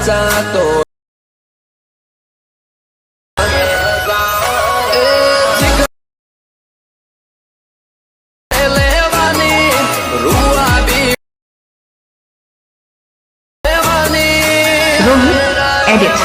जातो edit.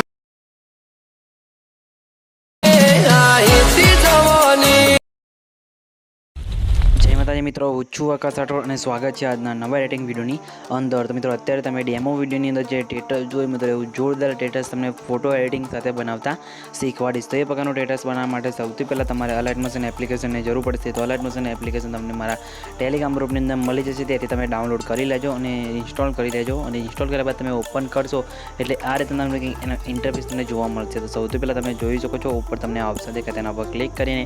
જય માતાજી મિત્રો, હું છું આકાશ રાઠોડ અને સ્વાગત છે આજના નવા એડિટિંગ વિડીયોની અંદર. તો મિત્રો અત્યારે તમે ડેમો વિડીયોની અંદર જે ટેટસ જોઈ મિત્રો એવું જોરદાર ટેટસ તમને ફોટો એડિટિંગ સાથે બનાવતા શીખવાડીશ. તો એ પ્રકારનું ટેટસ બનાવવા માટે સૌથી પહેલાં તમારે અલાઇટ મોશન એપ્લિકેશનની જરૂર પડશે. તો અલાઇટ મોશન એપ્લિકેશન તમને મારા ટેલિગ્રામ ગ્રુપની અંદર મળી જશે, તેથી તમે ડાઉનલોડ કરી લેજો અને ઇન્સ્ટોલ કરી લેજો. અને ઇન્સ્ટોલ કર્યા બાદ તમે ઓપન કરશો એટલે આ રીતે તમને એના ઇન્ટરફેસ તમને જોવા મળશે. તો સૌથી પહેલાં તમે જોઈ શકો છો ઉપર તમને ઓપ્શન દેખાય તેના પર ક્લિક કરીને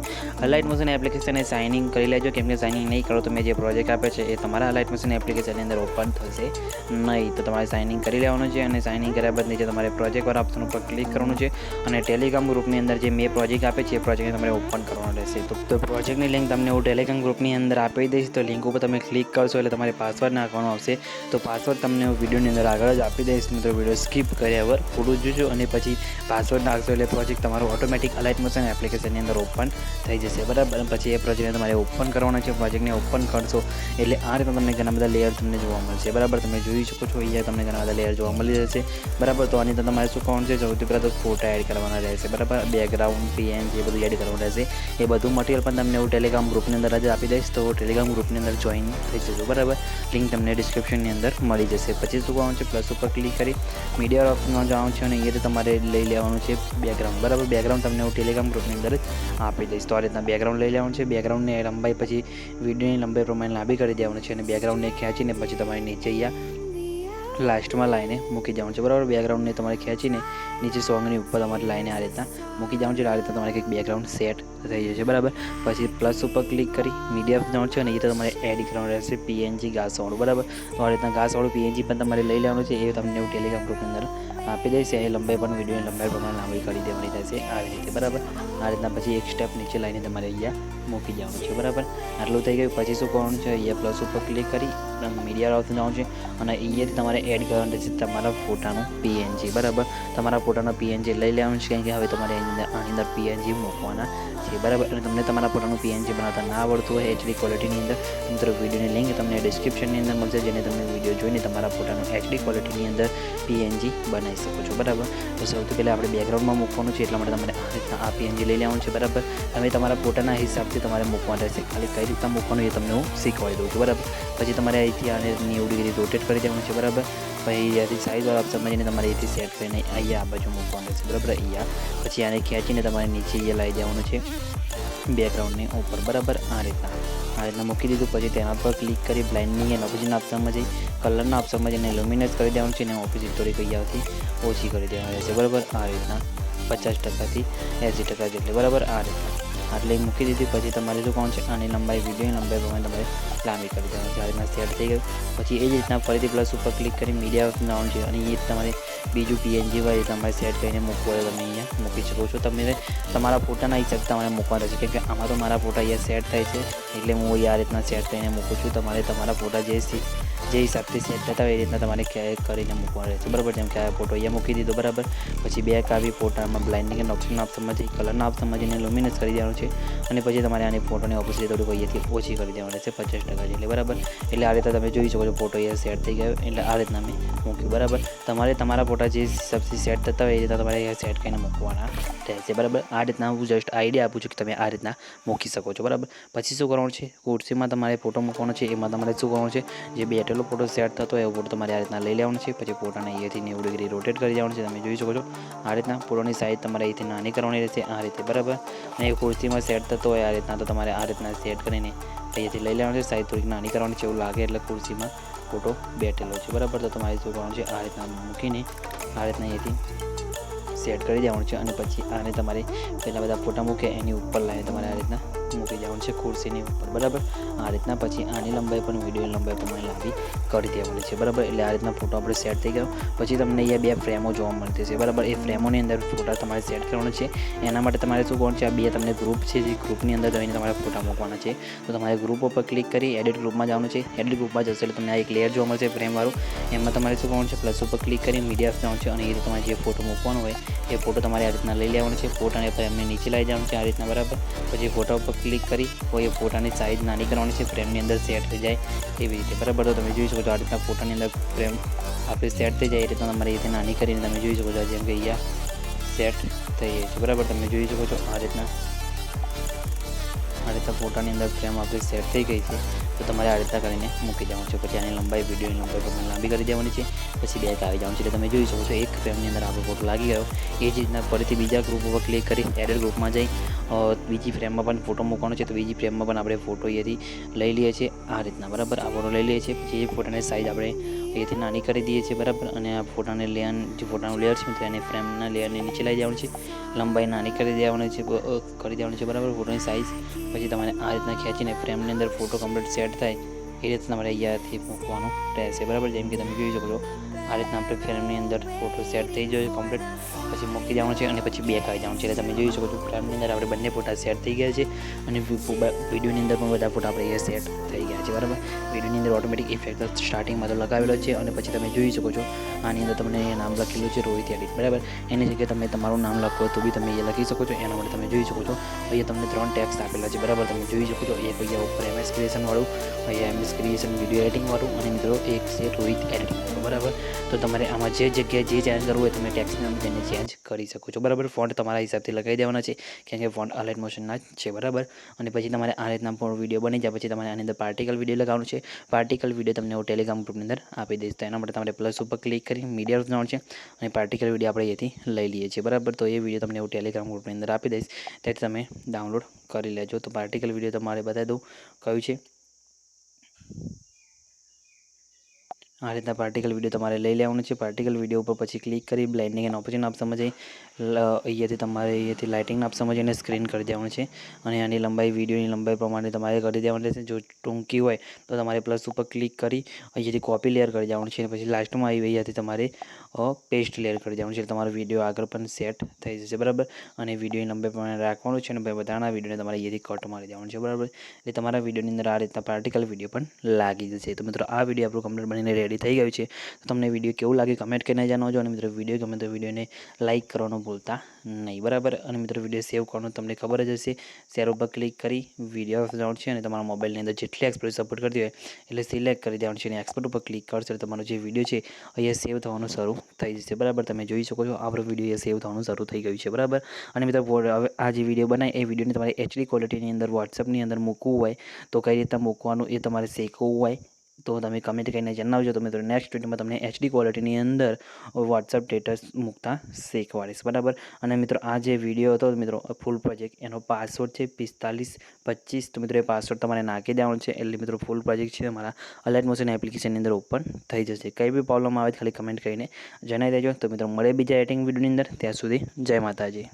અલાઇટ મોશન એપ્લિકેશનને સાઇન ઇન કરી લેજો. કેમ કે સાઇન ઇન નહીં કરો તો મેં જે પ્રોજેક્ટ આપે છે એ તમારા અલાઇટ મોશન એપ્લિકેશનની અંદર ઓપન થશે નહીં. તો તમારે સાઇન ઇન કરી લેવાનું છે અને સાઇન ઇન કર્યા બાદ નીચે તમારે પ્રોજેક્ટ પર ઓપ્શન ઉપર ક્લિક કરવાનું છે અને ટેલિગ્રામ ગ્રુપની અંદર જે મેં પ્રોજેક્ટ આપે છે એ પ્રોજેક્ટને તમારે ઓપન કરવાનો રહેશે. તો પ્રોજેક્ટની લિંક તમને હું ટેલિગ્રામ ગ્રુપની અંદર આપી દઈશ. તો લિંક ઉપર તમે ક્લિક કરશો એટલે તમારે પાસવર્ડ નાખવાનો આવશે. તો પાસવર્ડ તમને હું વિડીયોની અંદર આગળ જ આપી દઈશ. મિત્રો વિડીયો સ્કીપ કર્યા વગર પૂરું જોજો અને પછી પાસવર્ડ નાખશો એટલે પ્રોજેક્ટ તમારો ઓટોમેટિક અલાઇટ મોશન એપ્લિકેશનની અંદર ઓપન થઈ જશે. બરાબર, પછી એ પ્રોજેક્ટને તમારે ઓપન કરવાનો છે. પ્રોજેક્ટને ઓપન કરશો એટલે આ રીતે તમને ઘણા બધા લેયર તમને જોવા મળશે. બરાબર, તમે જોઈ શકો છો અહીંયા તમને ઘણા બધા લેયર જોવા મળી જશે. બરાબર, તો આની અંદર તમારે શું કરવાનું છે, સૌથી પહેલાં તો ફોટા એડ કરવાના રહેશે. બરાબર, બેકગ્રાઉન્ડ PNG એ બધું એડ કરવાનું રહેશે. એ બધું મટીરિયલ પણ તમને હું ટેલિગ્રામ ગ્રુપની અંદર જ આપી દઈશ. તો ટેલિગ્રામ ગ્રુપની અંદર જોઈન થઈ જજો. બરાબર, લિંક તમને ડિસ્ક્રિપ્શનની અંદર મળી જશે. પછી શું કરવાનું છે, પ્લસ ઉપર ક્લિક કરી મીડિયા ઓપ્શનમાં જવાનું છે અને અહીંયાથી તમારે લઈ લેવાનું છે બેકગ્રાઉન્ડ. બરાબર, બેકગ્રાઉન્ડ તમને હું ટેલિગ્રામ ગ્રુપની અંદર જ આપી દઈશ. તો આ રીતના બેકગ્રાઉન્ડ લઈ લેવાનું છે. બેકગ્રાઉન્ડની લંબાઈ પછી વિડીયોની લંબાઈ પ્રમાણે લાંબી કરી દેવાનું છે અને બેકગ્રાઉન્ડને ખેંચીને પછી તમારે નીચે અહીંયા લાસ્ટમાં લાઈને મૂકી જવાનું છે. બરાબર, બેકગ્રાઉન્ડને તમારે ખેંચીને નીચે સોંગની ઉપર તમારે લાઈને આ રીતના મૂકી જવાનું છે. આ રીતે તમારે કંઈક બેકગ્રાઉન્ડ સેટ થઈ જશે. બરાબર, પછી પ્લસ ઉપર ક્લિક કરી મીડિયા જવાનું છે અને એ તો તમારે એડ કરવાનું રહેશે PNG ઘાસવાળું. બરાબર, તો આ રીતના ઘાસવાળું PNG પણ તમારે લઈ લેવાનું છે. એ તમને હું ટેલિગ્રામ ગ્રુપની અંદર આપી દઈશ. એ લંબાઈ પણ વિડીયોની લંબાઈ પ્રમાણે લાંબી કરી દેવાની રહેશે આવી રીતે. બરાબર, આ રીતના પછી એક સ્ટેપ નીચે લાઈને તમારે અહીંયા મૂકી જવાનું છે. બરાબર, આટલું થઈ ગયું. પછી શું કરવાનું છે, અહીંયા પ્લસ ઉપર ક્લિક કરી મીડિયા ઓપ્શન જવાનું છે અને અહીંયાથી તમારે એડ કરવાનું રહેશે તમારા ફોટાનું PNG. બરાબર, તમારા ફોટાનો PNG લઈ લેવાનું છે કારણ કે હવે તમારે આની અંદર PNG મૂકવાના છે. બરાબર, અને તમને તમારા ફોટાનું PNG બનાવતા ના આવડતું હોય HD ક્વોલિટીની અંદર, મિત્રો વિડીયોની લિંક તમને ડિસ્ક્રિપ્શનની અંદર મળશે, જેને તમે વિડીયો જોઈને તમારા ફોટાનું HD ક્વોલિટીની અંદર PNG બનાવી શકો છો. બરાબર, તો સૌથી પહેલાં આપણે બેકગ્રાઉન્ડમાં મૂકવાનું છે એટલા માટે તમારે આ રીતના આ PNG લઈ લેવાનું છે. બરાબર, તમે તમારા ફોટાના હિસાબથી તમારે મૂકવાનું રહેશે. ખાલી કઈ રીતના મૂકવાનું એ તમને હું શીખવાડી દઉં છું. બરાબર, પછી તમારે અહીંથી આને 90 ડિગ્રી રોટેટ કરી દેવાનું છે. બરાબર, પછી અહીંયાથી સાઈઝવાળા ઓપ્શનમાં જઈને તમારે અહીંથી સેટ કરીને અહીંયા આ બાજુ મૂકવાનું રહેશે. બરાબર, અહીંયા પછી આને ખેંચીને તમારે નીચે અહીંયા લાવી દેવાનું છે બેકગ્રાઉન્ડની ઉપર. બરાબર, આ રીતના મૂકી દીધું. પછી તેના પર ક્લિક કરી બ્લાઇન્ડિંગ એન્ડ ઓપોઝિટના ઓપ્શનમાં જઈ કલરના ઓપ્શનમાં જઈને લ્યુમિનેટ કરી દેવાનું છે અને ઓપોઝિટ થોડીક અહીંયાથી ઓછી કરી દેવાની રહેશે. બરાબર, આ રીતના 50%થી 80% જેટલી. બરાબર, આ રીતના આટલી મૂકી દીધી. પછી તમારે શું કરવાનું છે, આની લંબાઈ વિડીયોની લંબાઈ પ્રમાણે તમારે લાંબી કરી દેવાની છે. આ રીતના સેટ થઈ ગયું. પછી એ જ રીતના ફરીથી પ્લસ ઉપર ક્લિક કરી મીડિયા જવાનું છે અને એ તમારે બીજું PNG વાળી તમારે સેટ કરીને મૂકવું હોય તમે અહીંયા મૂકી શકો છો. તમે તમારા ફોટાના હિસાબે તમારે મૂકવાના છે. કેમ કે આમાં તો મારા ફોટા અહીંયા સેટ થાય છે એટલે હું આ રીતના સેટ કરીને મૂકું છું. તમારે તમારા ફોટા જે હિસાબથી સેટ થતા હોય એ રીતના તમારે કરીને મૂકવા રહેશે. બરાબર, જેમ કે આ ફોટો અહીંયા મૂકી દીધો. બરાબર, પછી બેક આવી ફોટામાં બ્લાઇન્ડિંગ એન્ડ ઓપ્શનના ઓપ્શનમાં જઈ કલરના ઓપ્શનમાં જઈને લ્યુમિનેટ કરી દેવાનું છે અને પછી તમારે આની ફોટોની ઓપોઝિટ થોડુંક અહીંયાથી ઓછી કરી દેવાની રહેશે 50% જેટલી. બરાબર, એટલે આ રીતે તમે જોઈ શકો છો ફોટો અહીંયા સેટ થઈ ગયો. એટલે આ રીતના મેં મૂક્યું. બરાબર, તમારે તમારા ફોટા જે હિસાબથી સેટ થતા હોય એ રીતના તમારે અહીંયા સેટ કરીને મૂકવાના રહેશે. બરાબર, આ રીતના હું જસ્ટ આઈડિયા આપું છું કે તમે આ રીતના મૂકી શકો છો. બરાબર, પછી શું કરવાનું છે, ખુરશીમાં તમારે ફોટો મૂકવાનો છે. એમાં તમારે શું કરવાનું છે, જે બેઠેલો ફોટો સેટ થતો હોય એવો ફોટો તમારે આ રીતના લઈ લેવાનો છે. પછી ફોટાને અહીંયાથી 90 ડિગ્રી રોટેટ કરી દેવાનું છે. તમે જોઈ શકો છો આ રીતના ફોટોની સાઇઝ તમારે અહીંથી નાની કરવાની રહેશે આ રીતે. બરાબર, અને એ ખુરશીમાં સેટ થતો હોય આ રીતના તો તમારે આ રીતના સેટ કરીને અહીંયાથી લઈ લેવાનું છે. સાઇઝ થોડીક નાની કરવાની છે એવું લાગે એટલે ખુરશીમાં ફોટો બેઠેલો છે. બરાબર, તો તમારે શું કરવાનું છે, આ રીતના મૂકીને આ રીતના અહીંયાથી સેટ કરી દેવાનું છે અને પછી આને તમારે પહેલાં બધા ફોટા મૂકે એની ઉપર લાવીને તમારે આ રીતના મૂકી જવાનું છે ખુરશીની ઉપર, બરાબર. આ રીતના પછી આની લંબાઈ પણ વિડીયોની લંબાઈ પ્રમાણે લાંબી કરી દેવાની છે, બરાબર. એટલે આ રીતના ફોટો આપણે સેટ થઈ ગયો. પછી તમને અહીંયા 2 ફ્રેમો જોવા મળતી છે, બરાબર. એ ફ્રેમોની અંદર ફોટા તમારે સેટ કરવાનો છે. એના માટે તમારે શું કરવાનું છે, આ 2 તમને ગ્રુપ છે, જે ગ્રુપની અંદર જઈને તમારે ફોટા મૂકવાના છે. તો તમારે ગ્રુપ ઉપર ક્લિક કરી એડિટ ગ્રુપમાં જવાનું છે. એડિટ ગ્રુપમાં જશે એટલે તમને આ એક લેયર જોવા મળશે ફ્રેમવાળું. એમાં તમારે શું કરવાનું છે, પ્લસ ઉપર ક્લિક કરી મીડિયા જવાનું છે અને એ રીતે તમારે જે ફોટો મૂકવાનો હોય એ ફોટો તમારે આ રીતના લઈ લેવાનો છે. ફોટાને ફ્રેમને નીચે લઈ જવાનું છે આ રીતના, બરાબર. પછી ફોટા ઉપર ક્લિક કરી કોઈ એ ફોટાની સાઇઝ નાની કરવાની છે, ફ્રેમની અંદર સેટ થઈ જાય એવી રીતે, બરાબર. તો તમે જોઈ શકો છો આ રીતના ફોટાની અંદર ફ્રેમ આપણી સેટ થઈ જાય એ રીતના તમારે એ રીતે નાની કરીને તમે જોઈ શકો છો, જેમ કે અહીંયા સેટ થઈ જાય છે, બરાબર. તમે જોઈ શકો છો આ રીતના ફોટાની અંદર ફ્રેમ આપણી સેટ થઈ ગઈ છે. તો તમારે આ રીતના કરીને મૂકી દેવાનું છે. પછી આની લંબાઈ વિડીયોની લંબાઈ પ્રમાણે લાંબી કરી દેવાની છે. પછી બેક આવી જવાનું છે. એટલે તમે જોઈ શકો છો એક ફ્રેમની અંદર આપણો ફોટો લાગી ગયો. એ જ રીતના ફરીથી બીજા ગ્રુપ ઉપર ક્લિક કરી એડિટ ગ્રુપમાં જઈ બીજી ફ્રેમમાં પણ ફોટો મૂકવાનો છે. તો બીજી ફ્રેમમાં પણ આપણે ફોટો અહીંયાથી લઈ લઈએ છીએ આ રીતના, બરાબર. આ ફોટો લઈ લઈએ છીએ. પછી એ ફોટાની સાઇઝ આપણે અહીંયાથી નાની કરી દઈએ છીએ, બરાબર. અને આ ફોટાને લેયર, જે ફોટાનું લેયર છે તો એને ફ્રેમના લેયરની નીચે લઈ જવાનું છે. લંબાઈ નાની કરી દેવાની છે, બરાબર. ફોટોની સાઇઝ પછી તમારે આ રીતના ખેંચીને ફ્રેમની અંદર ફોટો કમ્પ્લીટ સેટ થાય એ રીતે તમારે અહીંયાથી મૂકવાનું રહેશે, બરાબર. જેમ કે તમે જોઈ શકો છો આ રીતના આપણે ફ્રેમની અંદર ફોટો સેટ થઈ જાય કમ્પ્લીટ. પછી મૂકી જવાનું છે અને પછી બેક આવી જવાનું છે. એટલે તમે જોઈ શકો છો ફ્રેમની અંદર આપણે બંને ફોટા સેટ થઈ ગયા છે અને વિડીયોની અંદર પણ બધા ફોટા આપણે અહીંયા સેટ થઈ ગયા છે, બરાબર. વિડીયોની અંદર ઓટોમેટિક ઇફેક્ટ સ્ટાર્ટિંગમાં તો લગાવેલો છે અને પછી તમે જોઈ શકો છો આની અંદર તમને નામ લખેલું છે રોહિત એડિટ, બરાબર. એની જગ્યાએ તમે તમારું નામ લખો તો બી તમે એ લખી શકો છો. એના માટે તમે જોઈ શકો છો અહીંયા તમને 3 ટેક્સ આપેલા છે, બરાબર. તમે જોઈ શકો છો એક અહીંયા ઉપર MS ક્રિએશન વાળું, અહીંયા MS ક્રિએશન વિડીયો એડિટિંગ વાળું અને મિત્રો એક છે રોહિત એડિટિંગ, બરાબર. તો તમારે આમાં જે જગ્યાએ જે ચેન્જ કરવું હોય તમે ટેક્સને તેને ચેન્જ કરી શકો છો, બરાબર. ફોન્ટ તમારા હિસાબથી લગાવી દેવાના છે, કેમ કે ફોન્ટ અલાઇટ મોશનના જ છે, બરાબર. અને પછી તમારે આ રીતના વિડીયો બની જાય પછી તમારે આની અંદર પાર્ટિકલ વિડીયો લગાવવાનું છે. પાર્ટિકલ વિડીયો તમને હું ટેલિગ્રામ ગ્રુપની અંદર આપી દઈશ. તો એના માટે તમારે પ્લસ ઉપર ક્લિક કરી મીડિયા જવાનું છે અને પાર્ટિકલ વિડીયો આપણે અહીંયાથી લઈ લઈએ છીએ, બરાબર. તો એ વિડીયો તમને હું ટેલિગ્રામ ગ્રુપની અંદર આપી દઈશ, તેથી તમે ડાઉનલોડ કરી લેજો. તો પાર્ટિકલ વિડીયો તમારે બતાવી દઉં કયું છે. આ રીતના પાર્ટિકલ વિડીયો તમારે લઈ લેવાનું છે. પાર્ટિકલ વિડીયો ઉપર પછી ક્લિક કરી બ્લાઇન્ડિંગ એન્ડ ઓપરેશન આપવામાં જઈ અહીંયાથી તમારે અહીંયાથી લાઇટિંગ આપવામાં જઈને સ્ક્રીન કરી દેવાનું છે અને આની લંબાઈ વિડીયોની લંબાઈ પ્રમાણે તમારે કરી દેવાની રહેશે. જો ટૂંકી હોય તો તમારે પ્લસ ઉપર ક્લિક કરી અહીંયાથી કોપી લેયર કરી દેવાનું છે. પછી લાસ્ટમાં આવી અહીંયાથી તમારે પેસ્ટ લેયર કરી દેવાનું છે. તમારો વિડીયો આગળ પણ સેટ થઈ જશે, બરાબર. અને વિડીયોની લંબાઈ પ્રમાણે રાખવાનું છે અને બધાના વિડીયોને તમારે અહીંયાથી કટ મારી દેવાનું છે, બરાબર. એટલે તમારા વિડીયોની અંદર આ રીતના પાર્ટિકલ વિડીયો પણ લાગી જશે. તો મિત્રો આ વિડીયો આપણું કમ્પ્લીટ બનીને રેડી થઈ ગયું છે. તો તમને વિડીયો કેવું લાગે કમેન્ટ કરીને જણાવજો અને મિત્રો વિડીયો ગમે તો વિડીયોને લાઇક કરવાનું ભૂલતા નહીં, બરાબર. અને મિત્રો વિડીયો સેવ કરવાનું તમને ખબર જ હશે. શેર ઉપર ક્લિક કરી વિડીયો જવાનું છે અને તમારા મોબાઈલની અંદર જેટલી એક્સપોર્ટ સપોર્ટ કરતી હોય એટલે સિલેક્ટ કરી દેવાનું છે અને એક્સપોર્ટ ઉપર ક્લિક કરશો એટલે તમારો જે વિડીયો છે અહીંયા સેવ થવાનું શરૂ થઈ જશે, બરાબર. તમે જોઈ શકો છો આપણો વિડીયો અહીંયા સેવ થવાનું શરૂ થઈ ગયું છે, બરાબર. અને મિત્રો હવે આ જે વિડીયો બનાવે એ વિડીયોને તમારે HD ક્વોલિટીની અંદર વોટ્સઅપની અંદર મૂકવું હોય તો કઈ રીતના મૂકવાનું એ તમારે શીખવું હોય તો તમે કમેન્ટ કરીને જણાવજો. તો મિત્રો નેક્સ્ટ વિડીયોમાં તમને HD ક્વોલિટીની અંદર વોટ્સઅપ સ્ટેટસ મૂકતા શીખવાડીશ, બરાબર. અને મિત્રો આ જે વિડીયો હતો મિત્રો ફૂલ પ્રોજેક્ટ એનો પાસવર્ડ છે 4525. તો મિત્રો એ પાસવર્ડ તમારે નાખી દેવાનો છે એટલે મિત્રો ફૂલ પ્રોજેક્ટ છે તમારા અલાઇટ મોશન એપ્લિકેશનની અંદર ઓપન થઈ જશે. કંઈ બી પ્રોબ્લેમ આવે ખાલી કમેન્ટ કરીને જણાવી દેજો. તો મિત્રો મળે બીજા એડિટિંગ વિડીયોની અંદર, ત્યાં સુધી જય માતાજી.